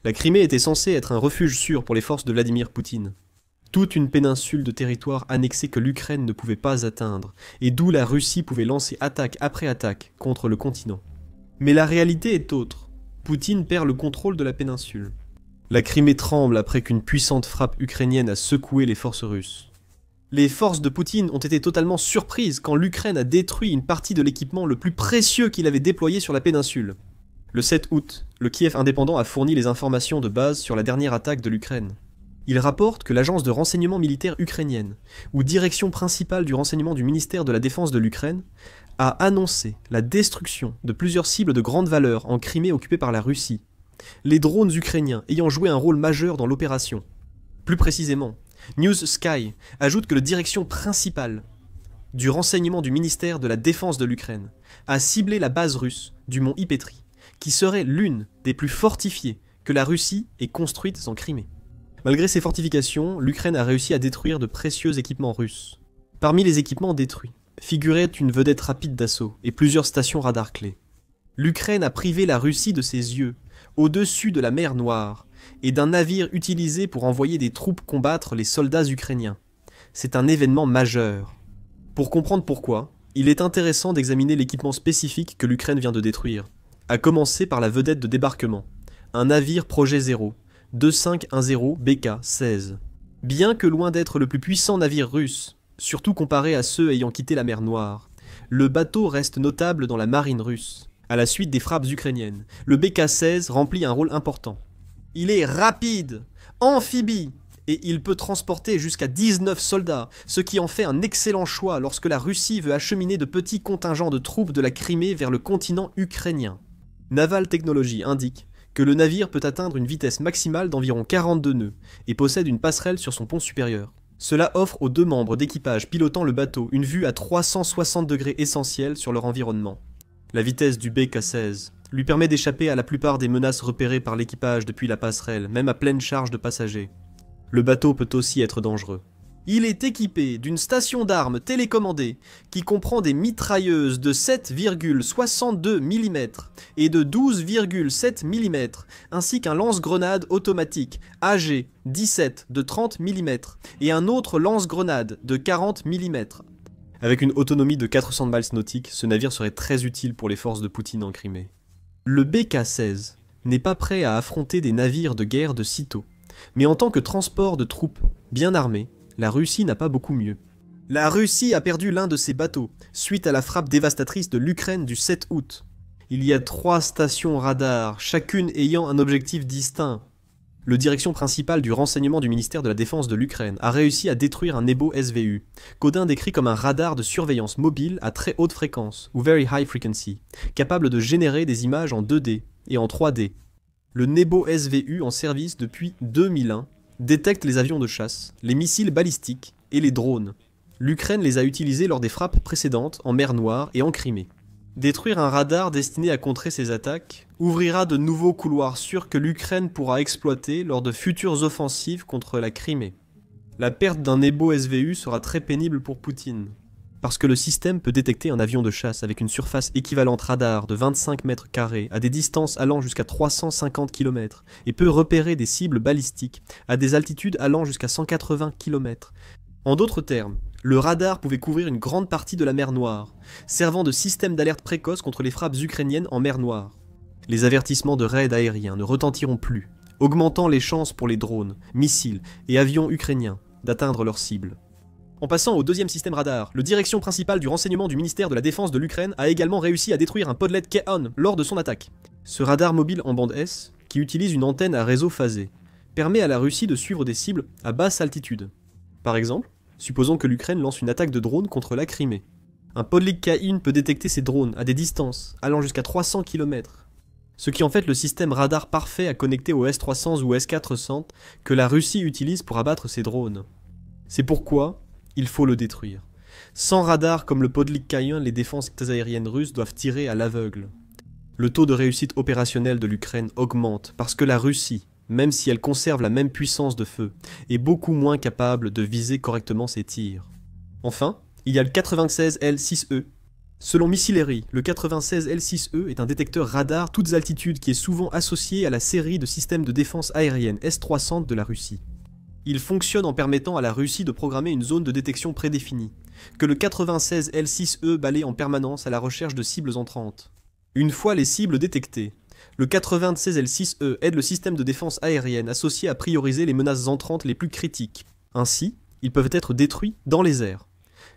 La Crimée était censée être un refuge sûr pour les forces de Vladimir Poutine. Toute une péninsule de territoire annexé que l'Ukraine ne pouvait pas atteindre, et d'où la Russie pouvait lancer attaque après attaque contre le continent. Mais la réalité est autre. Poutine perd le contrôle de la péninsule. La Crimée tremble après qu'une puissante frappe ukrainienne a secoué les forces russes. Les forces de Poutine ont été totalement surprises quand l'Ukraine a détruit une partie de l'équipement le plus précieux qu'il avait déployé sur la péninsule. Le 7 août, le Kiev indépendant a fourni les informations de base sur la dernière attaque de l'Ukraine. Il rapporte que l'agence de renseignement militaire ukrainienne, ou direction principale du renseignement du ministère de la Défense de l'Ukraine, a annoncé la destruction de plusieurs cibles de grande valeur en Crimée occupée par la Russie, les drones ukrainiens ayant joué un rôle majeur dans l'opération. Plus précisément, News Sky ajoute que la direction principale du renseignement du ministère de la Défense de l'Ukraine a ciblé la base russe du mont Ipetri, qui serait l'une des plus fortifiées que la Russie ait construites en Crimée. Malgré ces fortifications, l'Ukraine a réussi à détruire de précieux équipements russes. Parmi les équipements détruits, figurait une vedette rapide d'assaut et plusieurs stations radar clés. L'Ukraine a privé la Russie de ses yeux, au-dessus de la mer Noire, et d'un navire utilisé pour envoyer des troupes combattre les soldats ukrainiens. C'est un événement majeur. Pour comprendre pourquoi, il est intéressant d'examiner l'équipement spécifique que l'Ukraine vient de détruire, à commencer par la vedette de débarquement, un navire Projet 0, 2510 BK-16. Bien que loin d'être le plus puissant navire russe, surtout comparé à ceux ayant quitté la mer Noire, le bateau reste notable dans la marine russe. À la suite des frappes ukrainiennes, le BK-16 remplit un rôle important. Il est rapide, amphibie, et il peut transporter jusqu'à 19 soldats, ce qui en fait un excellent choix lorsque la Russie veut acheminer de petits contingents de troupes de la Crimée vers le continent ukrainien. Naval Technology indique que le navire peut atteindre une vitesse maximale d'environ 42 nœuds et possède une passerelle sur son pont supérieur. Cela offre aux deux membres d'équipage pilotant le bateau une vue à 360 degrés essentielle sur leur environnement. La vitesse du BK-16 lui permet d'échapper à la plupart des menaces repérées par l'équipage depuis la passerelle, même à pleine charge de passagers. Le bateau peut aussi être dangereux. Il est équipé d'une station d'armes télécommandée qui comprend des mitrailleuses de 7,62 mm et de 12,7 mm, ainsi qu'un lance-grenade automatique AG-17 de 30 mm et un autre lance-grenade de 40 mm. Avec une autonomie de 400 miles nautiques, ce navire serait très utile pour les forces de Poutine en Crimée. Le BK-16 n'est pas prêt à affronter des navires de guerre de sitôt, mais en tant que transport de troupes bien armées, la Russie n'a pas beaucoup mieux. La Russie a perdu l'un de ses bateaux, suite à la frappe dévastatrice de l'Ukraine du 7 août. Il y a 3 stations radar, chacune ayant un objectif distinct. Le direction principale du renseignement du ministère de la Défense de l'Ukraine a réussi à détruire un Nebo SVU, qu'Odin décrit comme un radar de surveillance mobile à très haute fréquence, ou Very High Frequency, capable de générer des images en 2D et en 3D. Le Nebo SVU en service depuis 2001 détecte les avions de chasse, les missiles balistiques et les drones. L'Ukraine les a utilisés lors des frappes précédentes en mer Noire et en Crimée. Détruire un radar destiné à contrer ces attaques ouvrira de nouveaux couloirs sûrs que l'Ukraine pourra exploiter lors de futures offensives contre la Crimée. La perte d'un Nebo SVU sera très pénible pour Poutine, parce que le système peut détecter un avion de chasse avec une surface équivalente radar de 25 mètres carrés à des distances allant jusqu'à 350 km et peut repérer des cibles balistiques à des altitudes allant jusqu'à 180 km. En d'autres termes, le radar pouvait couvrir une grande partie de la mer Noire, servant de système d'alerte précoce contre les frappes ukrainiennes en mer Noire. Les avertissements de raids aériens ne retentiront plus, augmentant les chances pour les drones, missiles et avions ukrainiens d'atteindre leurs cibles. En passant au deuxième système radar, le direction principal du renseignement du ministère de la Défense de l'Ukraine a également réussi à détruire un podlet K-On lors de son attaque. Ce radar mobile en bande S, qui utilise une antenne à réseau phasé, permet à la Russie de suivre des cibles à basse altitude. Par exemple, supposons que l'Ukraine lance une attaque de drone contre la Crimée. Un podlet K-In peut détecter ces drones à des distances allant jusqu'à 300 km, ce qui en fait le système radar parfait à connecter au S-300 ou S-400 que la Russie utilise pour abattre ses drones. C'est pourquoi il faut le détruire. Sans radar comme le Podlik K-1, les défenses aériennes russes doivent tirer à l'aveugle. Le taux de réussite opérationnelle de l'Ukraine augmente parce que la Russie, même si elle conserve la même puissance de feu, est beaucoup moins capable de viser correctement ses tirs. Enfin, il y a le 96L6E. Selon Missillery, le 96 L6E est un détecteur radar toutes altitudes qui est souvent associé à la série de systèmes de défense aérienne S-300 de la Russie. Il fonctionne en permettant à la Russie de programmer une zone de détection prédéfinie, que le 96 L6E balaye en permanence à la recherche de cibles entrantes. Une fois les cibles détectées, le 96 L6E aide le système de défense aérienne associé à prioriser les menaces entrantes les plus critiques. Ainsi, ils peuvent être détruits dans les airs.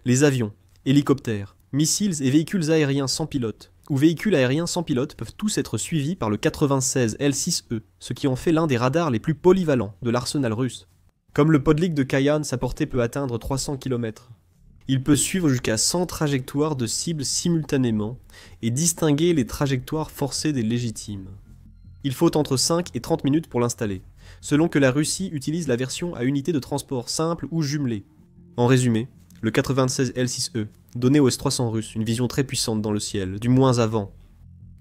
Les avions, hélicoptères, missiles et véhicules aériens sans pilote, ou véhicules aériens sans pilote peuvent tous être suivis par le 96 L6E, ce qui en fait l'un des radars les plus polyvalents de l'arsenal russe. Comme le Podlik de Kayan, sa portée peut atteindre 300 km. Il peut suivre jusqu'à 100 trajectoires de cibles simultanément et distinguer les trajectoires forcées des légitimes. Il faut entre 5 et 30 minutes pour l'installer, selon que la Russie utilise la version à unité de transport simple ou jumelée. En résumé, le 96 L6E donnait au S-300 russe une vision très puissante dans le ciel, du moins avant.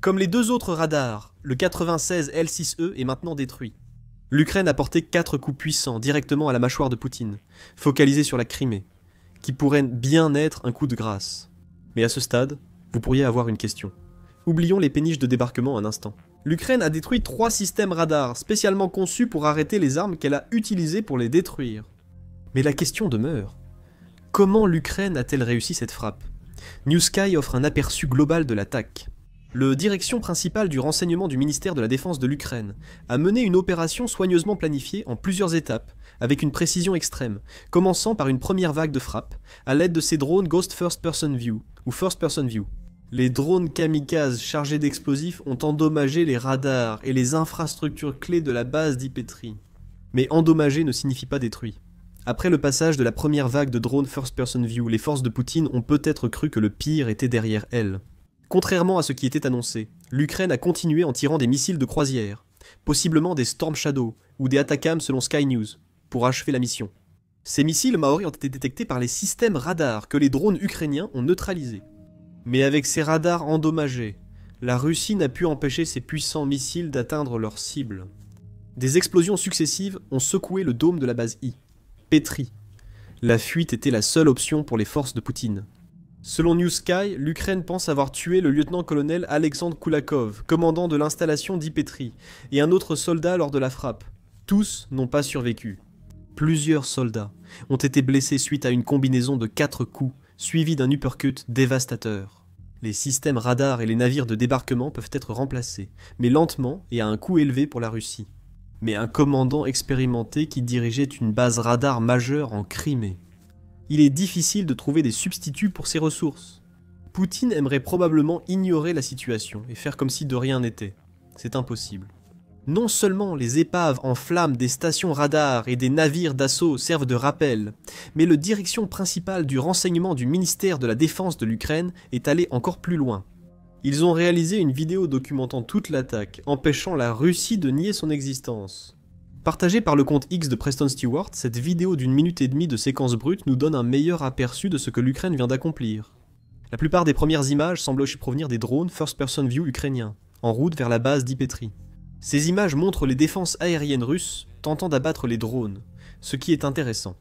Comme les deux autres radars, le 96 L6E est maintenant détruit. L'Ukraine a porté 4 coups puissants directement à la mâchoire de Poutine, focalisés sur la Crimée, qui pourrait bien être un coup de grâce. Mais à ce stade, vous pourriez avoir une question. Oublions les péniches de débarquement un instant. L'Ukraine a détruit 3 systèmes radars spécialement conçus pour arrêter les armes qu'elle a utilisées pour les détruire. Mais la question demeure. Comment l'Ukraine a-t-elle réussi cette frappe? New Sky offre un aperçu global de l'attaque. Le direction principale du renseignement du ministère de la Défense de l'Ukraine a mené une opération soigneusement planifiée en plusieurs étapes, avec une précision extrême, commençant par une première vague de frappe, à l'aide de ces drones Ghost First Person View, ou First Person View. Les drones kamikazes chargés d'explosifs ont endommagé les radars et les infrastructures clés de la base d'Ipetri. Mais endommagé ne signifie pas détruit. Après le passage de la première vague de drones First Person View, les forces de Poutine ont peut-être cru que le pire était derrière elles. Contrairement à ce qui était annoncé, l'Ukraine a continué en tirant des missiles de croisière, possiblement des Storm Shadow ou des Atacams selon Sky News, pour achever la mission. Ces missiles Maori ont été détectés par les systèmes radars que les drones ukrainiens ont neutralisés. Mais avec ces radars endommagés, la Russie n'a pu empêcher ces puissants missiles d'atteindre leurs cibles. Des explosions successives ont secoué le dôme de la base I. Pétri. La fuite était la seule option pour les forces de Poutine. Selon New Sky, l'Ukraine pense avoir tué le lieutenant-colonel Alexandre Kulakov, commandant de l'installation d'Ipetri, et un autre soldat lors de la frappe. Tous n'ont pas survécu. Plusieurs soldats ont été blessés suite à une combinaison de 4 coups, suivis d'un uppercut dévastateur. Les systèmes radars et les navires de débarquement peuvent être remplacés, mais lentement et à un coût élevé pour la Russie. Mais un commandant expérimenté qui dirigeait une base radar majeure en Crimée. Il est difficile de trouver des substituts pour ces ressources. Poutine aimerait probablement ignorer la situation et faire comme si de rien n'était. C'est impossible. Non seulement les épaves en flammes des stations radars et des navires d'assaut servent de rappel, mais le direction principale du renseignement du ministère de la Défense de l'Ukraine est allé encore plus loin. Ils ont réalisé une vidéo documentant toute l'attaque, empêchant la Russie de nier son existence. Partagée par le compte X de Preston Stewart, cette vidéo d'1 minute et demie de séquence brute nous donne un meilleur aperçu de ce que l'Ukraine vient d'accomplir. La plupart des premières images semblent aussi provenir des drones First Person View ukrainiens, en route vers la base d'Ipetri. Ces images montrent les défenses aériennes russes tentant d'abattre les drones, ce qui est intéressant.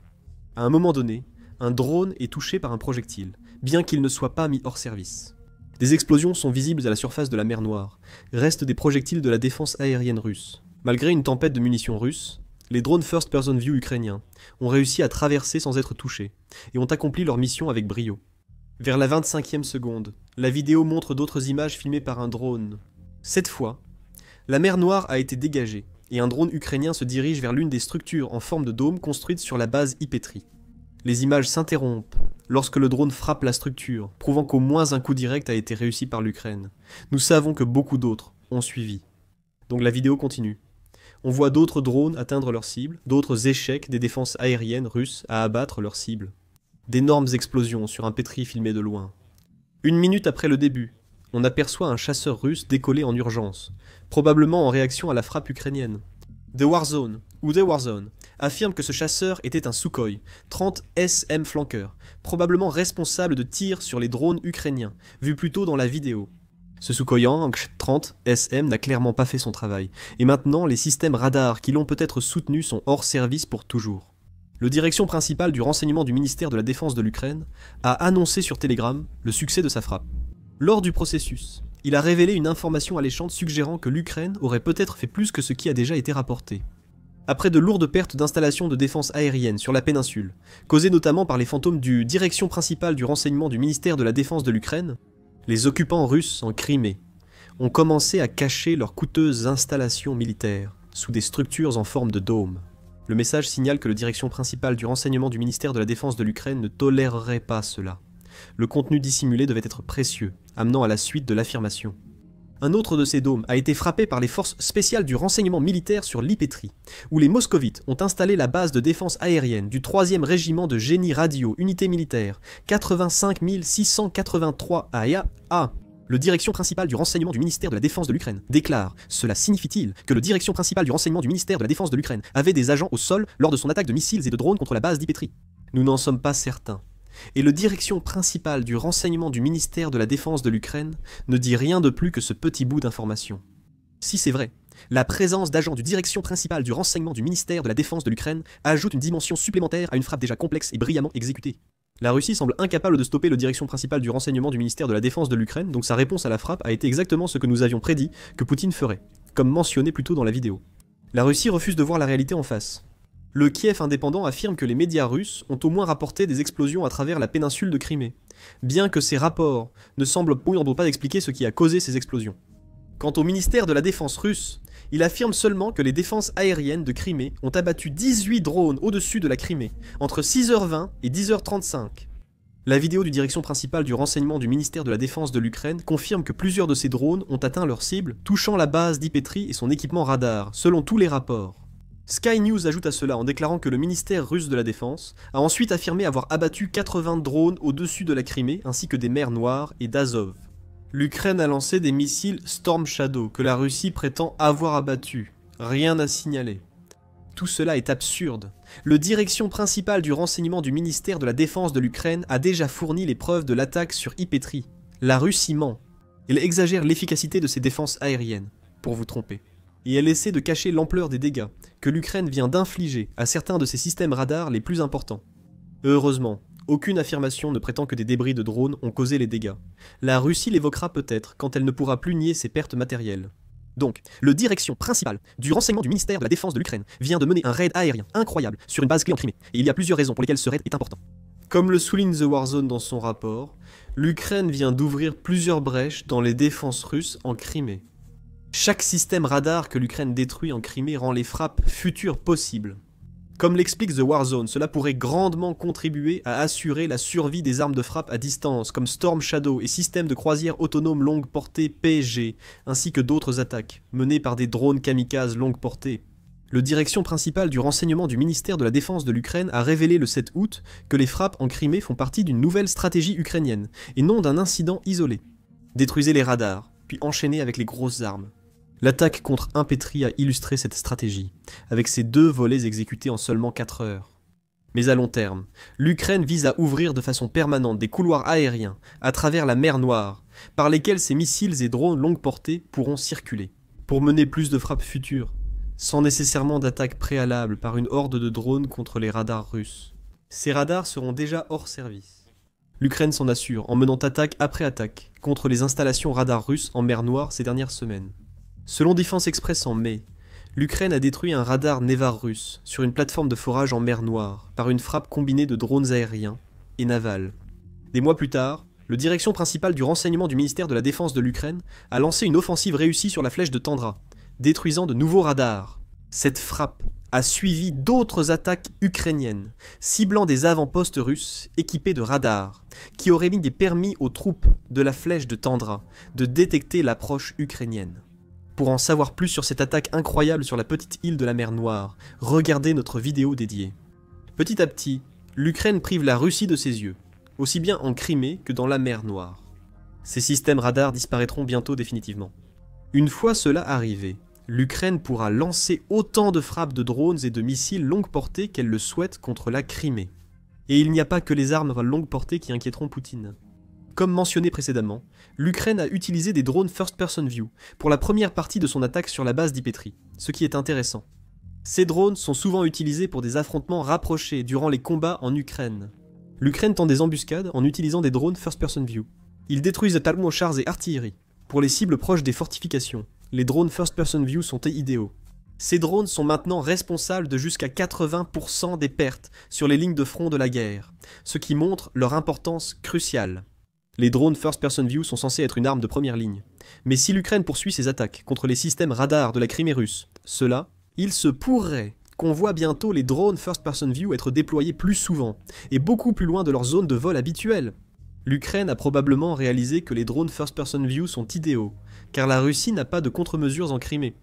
À un moment donné, un drone est touché par un projectile, bien qu'il ne soit pas mis hors service. Des explosions sont visibles à la surface de la mer Noire, restent des projectiles de la défense aérienne russe. Malgré une tempête de munitions russes, les drones First Person View ukrainiens ont réussi à traverser sans être touchés, et ont accompli leur mission avec brio. Vers la 25e seconde, la vidéo montre d'autres images filmées par un drone. Cette fois, la mer Noire a été dégagée, et un drone ukrainien se dirige vers l'une des structures en forme de dôme construites sur la base Ipetri. Les images s'interrompent lorsque le drone frappe la structure, prouvant qu'au moins un coup direct a été réussi par l'Ukraine. Nous savons que beaucoup d'autres ont suivi. Donc la vidéo continue. On voit d'autres drones atteindre leurs cibles, d'autres échecs des défenses aériennes russes à abattre leurs cibles. D'énormes explosions sur un pétri filmé de loin. 1 minute après le début, on aperçoit un chasseur russe décoller en urgence, probablement en réaction à la frappe ukrainienne. The Warzone, ou The Warzone, affirme que ce chasseur était un Sukhoi, 30 SM Flanker, probablement responsable de tirs sur les drones ukrainiens, vu plus tôt dans la vidéo. Ce Sukhoi 30 SM n'a clairement pas fait son travail, et maintenant les systèmes radars qui l'ont peut-être soutenu sont hors service pour toujours. Le direction principal du renseignement du ministère de la Défense de l'Ukraine a annoncé sur Telegram le succès de sa frappe. Lors du processus, il a révélé une information alléchante suggérant que l'Ukraine aurait peut-être fait plus que ce qui a déjà été rapporté. Après de lourdes pertes d'installations de défense aérienne sur la péninsule, causées notamment par les fantômes du Direction principale du renseignement du ministère de la Défense de l'Ukraine, les occupants russes en Crimée ont commencé à cacher leurs coûteuses installations militaires sous des structures en forme de dôme. Le message signale que le Direction principale du renseignement du ministère de la Défense de l'Ukraine ne tolérerait pas cela. Le contenu dissimulé devait être précieux, amenant à la suite de l'affirmation. Un autre de ces dômes a été frappé par les forces spéciales du renseignement militaire sur Lipetri, où les moscovites ont installé la base de défense aérienne du 3e régiment de génie radio, unité militaire, 85 683 à Le Direction principale du renseignement du ministère de la Défense de l'Ukraine déclare « Cela signifie-t-il que le Direction principale du renseignement du ministère de la Défense de l'Ukraine avait des agents au sol lors de son attaque de missiles et de drones contre la base d'Ipetri ?» Nous n'en sommes pas certains. Et le Direction principale du renseignement du ministère de la Défense de l'Ukraine ne dit rien de plus que ce petit bout d'information. Si c'est vrai, la présence d'agents du Direction principale du renseignement du ministère de la Défense de l'Ukraine ajoute une dimension supplémentaire à une frappe déjà complexe et brillamment exécutée. La Russie semble incapable de stopper le Direction principale du renseignement du ministère de la Défense de l'Ukraine, donc sa réponse à la frappe a été exactement ce que nous avions prédit que Poutine ferait, comme mentionné plus tôt dans la vidéo. La Russie refuse de voir la réalité en face. Le Kiev indépendant affirme que les médias russes ont au moins rapporté des explosions à travers la péninsule de Crimée, bien que ces rapports ne semblent pas expliquer ce qui a causé ces explosions. Quant au ministère de la Défense russe, il affirme seulement que les défenses aériennes de Crimée ont abattu 18 drones au-dessus de la Crimée, entre 6h20 et 10h35. La vidéo du Direction principale du renseignement du ministère de la Défense de l'Ukraine confirme que plusieurs de ces drones ont atteint leur cible, touchant la base d'Ipetri et son équipement radar, selon tous les rapports. Sky News ajoute à cela en déclarant que le ministère russe de la Défense a ensuite affirmé avoir abattu 80 drones au-dessus de la Crimée ainsi que des mers Noires et d'Azov. L'Ukraine a lancé des missiles Storm Shadow que la Russie prétend avoir abattus. Rien à signaler. Tout cela est absurde. Le Direction principale du renseignement du ministère de la Défense de l'Ukraine a déjà fourni les preuves de l'attaque sur Ipetri. La Russie ment. Elle exagère l'efficacité de ses défenses aériennes, pour vous tromper. Et elle essaie de cacher l'ampleur des dégâts que l'Ukraine vient d'infliger à certains de ses systèmes radars les plus importants. Heureusement, aucune affirmation ne prétend que des débris de drones ont causé les dégâts. La Russie l'évoquera peut-être quand elle ne pourra plus nier ses pertes matérielles. Donc, le Direction principale du renseignement du ministère de la Défense de l'Ukraine vient de mener un raid aérien incroyable sur une base clé en Crimée, et il y a plusieurs raisons pour lesquelles ce raid est important. Comme le souligne The Warzone dans son rapport, l'Ukraine vient d'ouvrir plusieurs brèches dans les défenses russes en Crimée. Chaque système radar que l'Ukraine détruit en Crimée rend les frappes futures possibles. Comme l'explique The Warzone, cela pourrait grandement contribuer à assurer la survie des armes de frappe à distance, comme Storm Shadow et systèmes de croisière autonomes longue portée PSG, ainsi que d'autres attaques, menées par des drones kamikazes longue portée. Le Direction principale du renseignement du ministère de la Défense de l'Ukraine a révélé le 7 août que les frappes en Crimée font partie d'une nouvelle stratégie ukrainienne, et non d'un incident isolé. Détruisez les radars, puis enchaînez avec les grosses armes. L'attaque contre Ipetri a illustré cette stratégie, avec ses 2 volets exécutés en seulement 4 heures. Mais à long terme, l'Ukraine vise à ouvrir de façon permanente des couloirs aériens à travers la mer Noire, par lesquels ses missiles et drones longue portée pourront circuler, pour mener plus de frappes futures, sans nécessairement d'attaque préalable par une horde de drones contre les radars russes. Ces radars seront déjà hors service. L'Ukraine s'en assure en menant attaque après attaque contre les installations radars russes en mer Noire ces dernières semaines. Selon Défense Express en mai, l'Ukraine a détruit un radar Nevar russe sur une plateforme de forage en mer Noire par une frappe combinée de drones aériens et navals. Des mois plus tard, le Direction principale du renseignement du ministère de la Défense de l'Ukraine a lancé une offensive réussie sur la flèche de Tandra, détruisant de nouveaux radars. Cette frappe a suivi d'autres attaques ukrainiennes, ciblant des avant-postes russes équipés de radars, qui auraient mis des permis aux troupes de la flèche de Tandra de détecter l'approche ukrainienne. Pour en savoir plus sur cette attaque incroyable sur la petite île de la mer Noire, regardez notre vidéo dédiée. Petit à petit, l'Ukraine prive la Russie de ses yeux, aussi bien en Crimée que dans la mer Noire. Ces systèmes radars disparaîtront bientôt définitivement. Une fois cela arrivé, l'Ukraine pourra lancer autant de frappes de drones et de missiles longue portée qu'elle le souhaite contre la Crimée. Et il n'y a pas que les armes à longue portée qui inquiéteront Poutine. Comme mentionné précédemment, l'Ukraine a utilisé des drones First Person View pour la première partie de son attaque sur la base d'Ipetri, ce qui est intéressant. Ces drones sont souvent utilisés pour des affrontements rapprochés durant les combats en Ukraine. L'Ukraine tend des embuscades en utilisant des drones First Person View. Ils détruisent notamment chars et artillerie. Pour les cibles proches des fortifications, les drones First Person View sont idéaux. Ces drones sont maintenant responsables de jusqu'à 80% des pertes sur les lignes de front de la guerre, ce qui montre leur importance cruciale. Les drones First Person View sont censés être une arme de première ligne. Mais si l'Ukraine poursuit ses attaques contre les systèmes radars de la Crimée russe, il se pourrait qu'on voit bientôt les drones First Person View être déployés plus souvent, et beaucoup plus loin de leur zone de vol habituelle. L'Ukraine a probablement réalisé que les drones First Person View sont idéaux, car la Russie n'a pas de contre-mesures en Crimée.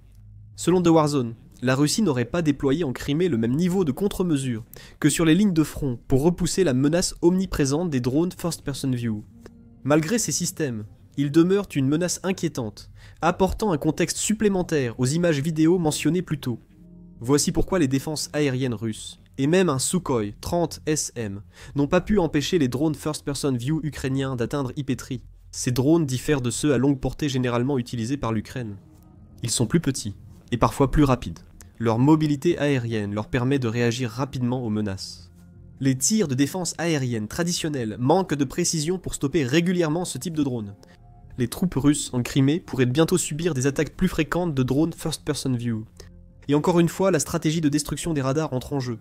Selon The Warzone, la Russie n'aurait pas déployé en Crimée le même niveau de contre-mesures que sur les lignes de front pour repousser la menace omniprésente des drones First Person View. Malgré ces systèmes, ils demeurent une menace inquiétante, apportant un contexte supplémentaire aux images vidéo mentionnées plus tôt. Voici pourquoi les défenses aériennes russes, et même un Sukhoi 30 SM, n'ont pas pu empêcher les drones First Person View ukrainiens d'atteindre Ipetri. Ces drones diffèrent de ceux à longue portée généralement utilisés par l'Ukraine. Ils sont plus petits, et parfois plus rapides. Leur mobilité aérienne leur permet de réagir rapidement aux menaces. Les tirs de défense aérienne traditionnels manquent de précision pour stopper régulièrement ce type de drone. Les troupes russes en Crimée pourraient bientôt subir des attaques plus fréquentes de drones First Person View. Et encore une fois, la stratégie de destruction des radars entre en jeu.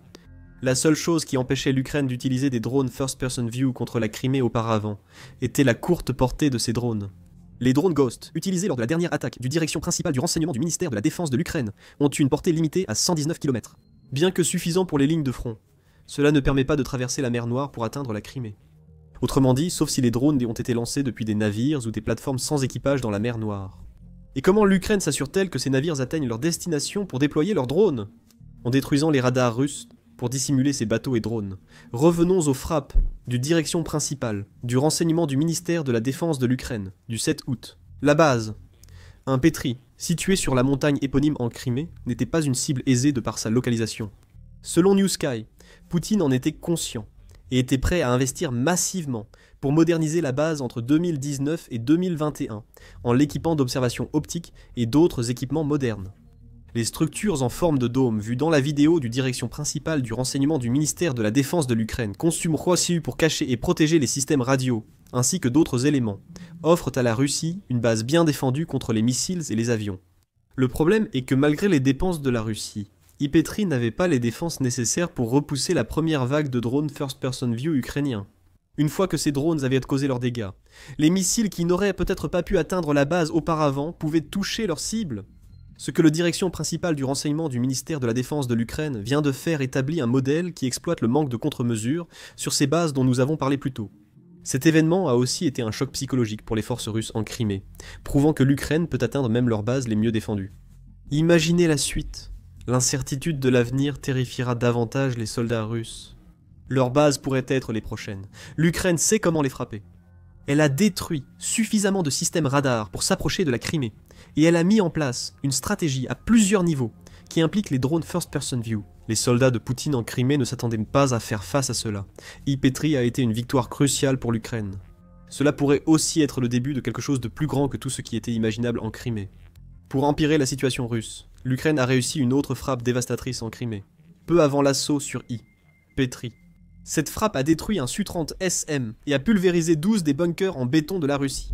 La seule chose qui empêchait l'Ukraine d'utiliser des drones First Person View contre la Crimée auparavant était la courte portée de ces drones. Les drones Ghost, utilisés lors de la dernière attaque du direction principale du renseignement du ministère de la Défense de l'Ukraine, ont une portée limitée à 119 km. Bien que suffisant pour les lignes de front, cela ne permet pas de traverser la mer Noire pour atteindre la Crimée. Autrement dit, sauf si les drones ont été lancés depuis des navires ou des plateformes sans équipage dans la mer Noire. Et comment l'Ukraine s'assure-t-elle que ces navires atteignent leur destination pour déployer leurs drones? En détruisant les radars russes pour dissimuler ces bateaux et drones. Revenons aux frappes du direction principale du renseignement du ministère de la Défense de l'Ukraine, du 7 août. La base, un Petri, situé sur la montagne éponyme en Crimée, n'était pas une cible aisée de par sa localisation. Selon New Sky, Poutine en était conscient et était prêt à investir massivement pour moderniser la base entre 2019 et 2021 en l'équipant d'observations optiques et d'autres équipements modernes. Les structures en forme de dôme vues dans la vidéo du direction principale du renseignement du ministère de la Défense de l'Ukraine, conçues pour cacher et protéger les systèmes radio, ainsi que d'autres éléments, offrent à la Russie une base bien défendue contre les missiles et les avions. Le problème est que malgré les dépenses de la Russie, Ipetri n'avait pas les défenses nécessaires pour repousser la première vague de drones First Person View ukrainiens. Une fois que ces drones avaient causé leurs dégâts, les missiles qui n'auraient peut-être pas pu atteindre la base auparavant pouvaient toucher leur cible. Ce que le direction principale du renseignement du ministère de la Défense de l'Ukraine vient de faire établit un modèle qui exploite le manque de contre-mesures sur ces bases dont nous avons parlé plus tôt. Cet événement a aussi été un choc psychologique pour les forces russes en Crimée, prouvant que l'Ukraine peut atteindre même leurs bases les mieux défendues. Imaginez la suite. L'incertitude de l'avenir terrifiera davantage les soldats russes. Leurs bases pourraient être les prochaines. L'Ukraine sait comment les frapper. Elle a détruit suffisamment de systèmes radars pour s'approcher de la Crimée, et elle a mis en place une stratégie à plusieurs niveaux qui implique les drones First Person View. Les soldats de Poutine en Crimée ne s'attendaient pas à faire face à cela. Ipetri a été une victoire cruciale pour l'Ukraine. Cela pourrait aussi être le début de quelque chose de plus grand que tout ce qui était imaginable en Crimée. Pour empirer la situation russe, l'Ukraine a réussi une autre frappe dévastatrice en Crimée, peu avant l'assaut sur Petri. Cette frappe a détruit un Su-30 SM et a pulvérisé 12 des bunkers en béton de la Russie.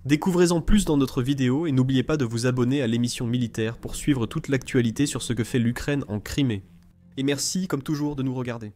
Découvrez-en plus dans notre vidéo et n'oubliez pas de vous abonner à l'émission militaire pour suivre toute l'actualité sur ce que fait l'Ukraine en Crimée. Et merci comme toujours de nous regarder.